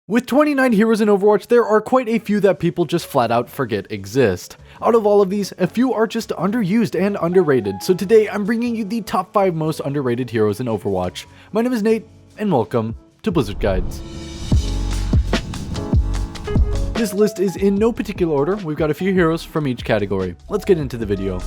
With 29 heroes in Overwatch, there are quite a few that people just flat out forget exist. Out of all of these, a few are just underused and underrated, so today I'm bringing you the top 5 most underrated heroes in Overwatch. My name is Nate, and welcome to Blizzard Guides. This list is in no particular order, we've got a few heroes from each category. Let's get into the video.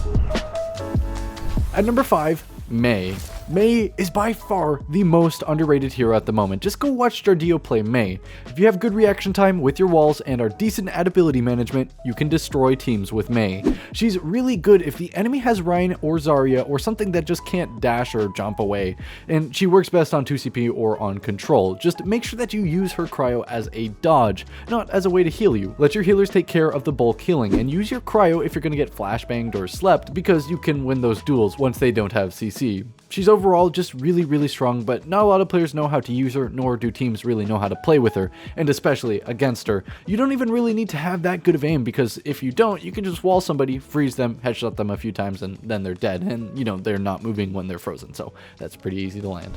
At number 5, Mei. Mei is by far the most underrated hero at the moment. Just go watch Jardio play Mei. If you have good reaction time with your walls and are decent at ability management, you can destroy teams with Mei. She's really good if the enemy has Ryan or Zarya or something that just can't dash or jump away, and she works best on 2CP or on control. Just make sure that you use her cryo as a dodge, not as a way to heal you. Let your healers take care of the bulk healing, and use your cryo if you're going to get flashbanged or slept, because you can win those duels once they don't have CC. She's overall just really strong, but not a lot of players know how to use her, nor do teams really know how to play with her, and especially against her. You don't even really need to have that good of aim, because if you don't, you can just wall somebody, freeze them, headshot them a few times, and then they're dead, and you know, they're not moving when they're frozen, so that's pretty easy to land.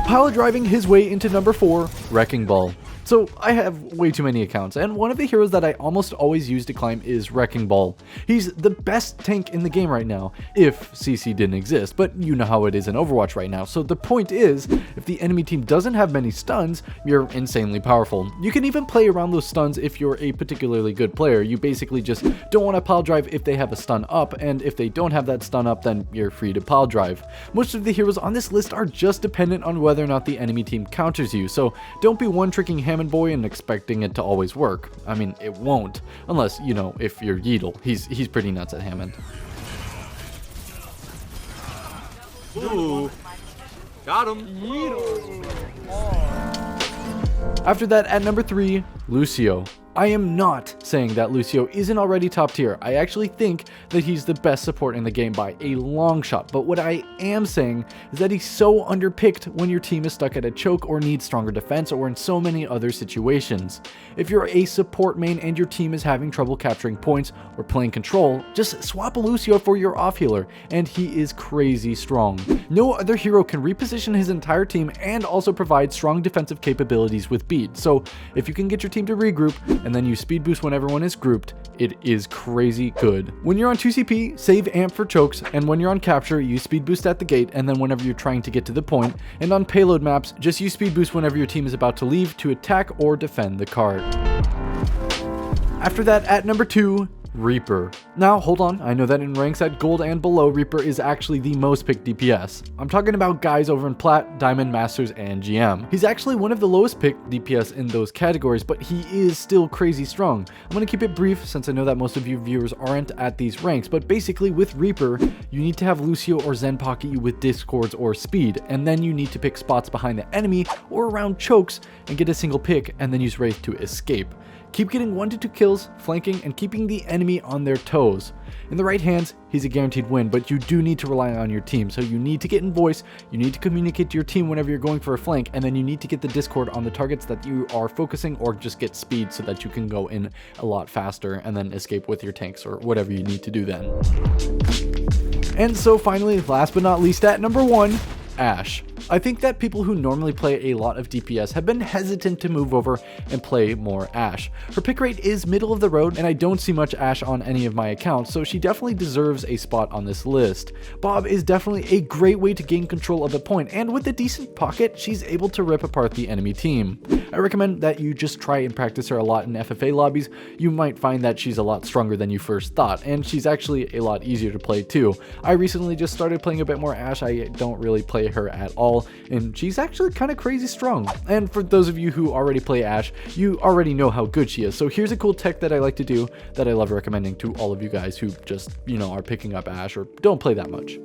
Pile driving his way into number 4, Wrecking Ball. So I have way too many accounts, and one of the heroes that I almost always use to climb is Wrecking Ball. He's the best tank in the game right now, if CC didn't exist, but you know how it is in Overwatch right now. So the point is, if the enemy team doesn't have many stuns, you're insanely powerful. You can even play around those stuns if you're a particularly good player. You basically just don't want to pile drive if they have a stun up, and if they don't have that stun up, then you're free to pile drive. Most of the heroes on this list are just dependent on whether or not the enemy team counters you, so don't be one-tricking Hammond Boy and expecting it to always work. I mean, it won't, unless, you know, if you're Yeetle. He's pretty nuts at Hammond. Ooh, got him. Yeetle. After that, at number 3, Lucio. I am not saying that Lucio isn't already top tier. I actually think that he's the best support in the game by a long shot, but what I am saying is that he's so underpicked when your team is stuck at a choke or needs stronger defense or in so many other situations. If you're a support main and your team is having trouble capturing points or playing control, just swap a Lucio for your off healer, and he is crazy strong. No other hero can reposition his entire team and also provide strong defensive capabilities with beat, so if you can get your team to regroup and then you speed boost when everyone is grouped, it is crazy good. When you're on 2CP, save amp for chokes, and when you're on capture, use speed boost at the gate, and then whenever you're trying to get to the point, and on payload maps, just use speed boost whenever your team is about to leave to attack or defend the cart. After that, at number 2, Reaper. Now, hold on, I know that in ranks at gold and below, Reaper is actually the most picked DPS. I'm talking about guys over in Plat, Diamond, Masters, and GM. He's actually one of the lowest picked DPS in those categories, but he is still crazy strong. I'm gonna keep it brief since I know that most of you viewers aren't at these ranks, but basically with Reaper, you need to have Lucio or Zen pocket you with discords or speed, and then you need to pick spots behind the enemy or around chokes and get a single pick, and then use Wraith to escape. Keep getting 1 to 2 kills, flanking, and keeping the enemy on their toes. In the right hands, he's a guaranteed win, but you do need to rely on your team. So you need to get in voice, you need to communicate to your team whenever you're going for a flank, and then you need to get the discord on the targets that you are focusing, or just get speed so that you can go in a lot faster and then escape with your tanks or whatever you need to do then. And so finally, last but not least, at number 1, Ashe. I think that people who normally play a lot of DPS have been hesitant to move over and play more Ashe. Her pick rate is middle of the road, and I don't see much Ashe on any of my accounts, so she definitely deserves a spot on this list. Bob is definitely a great way to gain control of the point, and with a decent pocket, she's able to rip apart the enemy team. I recommend that you just try and practice her a lot in FFA lobbies. You might find that she's a lot stronger than you first thought, and she's actually a lot easier to play too. I recently just started playing a bit more Ashe. I don't really play her at all, and she's actually kind of crazy strong. And for those of you who already play Ashe, you already know how good she is. So here's a cool tech that I like to do that I love recommending to all of you guys who just, you know, are picking up Ashe or don't play that much.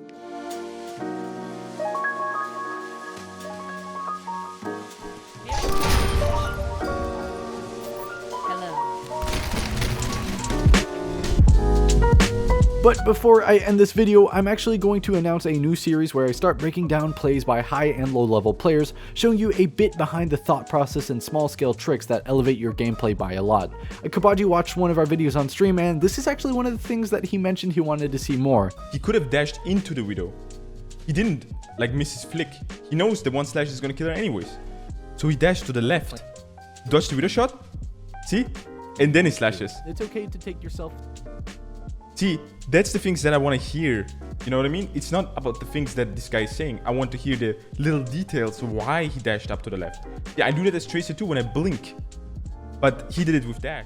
But before I end this video, I'm actually going to announce a new series where I start breaking down plays by high and low level players, showing you a bit behind the thought process and small scale tricks that elevate your gameplay by a lot. Kabaji watched one of our videos on stream, and this is actually one of the things that he mentioned he wanted to see more. He could have dashed into the Widow. He didn't, like miss his flick. He knows the one slash is gonna kill her anyways. So he dashed to the left. dodge the widow shot. See? And then he slashes. It's okay to take yourself. See, that's the things that I want to hear. You know what I mean? It's not about the things that this guy is saying. I want to hear the little details why he dashed up to the left. Yeah, I do that as Tracer too when I blink. But he did it with dash.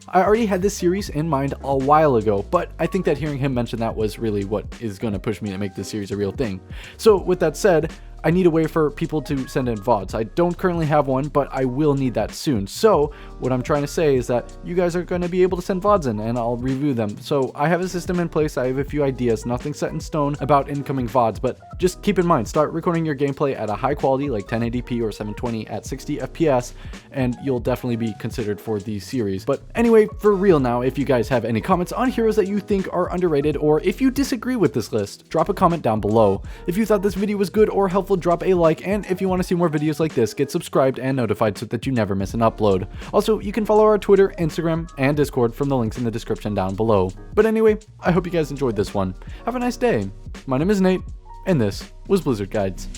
I already had this series in mind a while ago, but I think that hearing him mention that was really what is going to push me to make this series a real thing. So with that said, I need a way for people to send in VODs. I don't currently have one, but I will need that soon. So what I'm trying to say is that you guys are going to be able to send VODs in and I'll review them. So I have a system in place. I have a few ideas, nothing set in stone about incoming VODs, but just keep in mind, start recording your gameplay at a high quality like 1080p or 720 at 60 FPS, and you'll definitely be considered for the series. But anyway, for real now, if you guys have any comments on heroes that you think are underrated, or if you disagree with this list, drop a comment down below. If you thought this video was good or helpful, drop a like, and if you want to see more videos like this, get subscribed and notified so that you never miss an upload. Also, you can follow our Twitter, Instagram, and Discord from the links in the description down below. But anyway, I hope you guys enjoyed this one. Have a nice day. My name is Nate, and this was Blizzard Guides.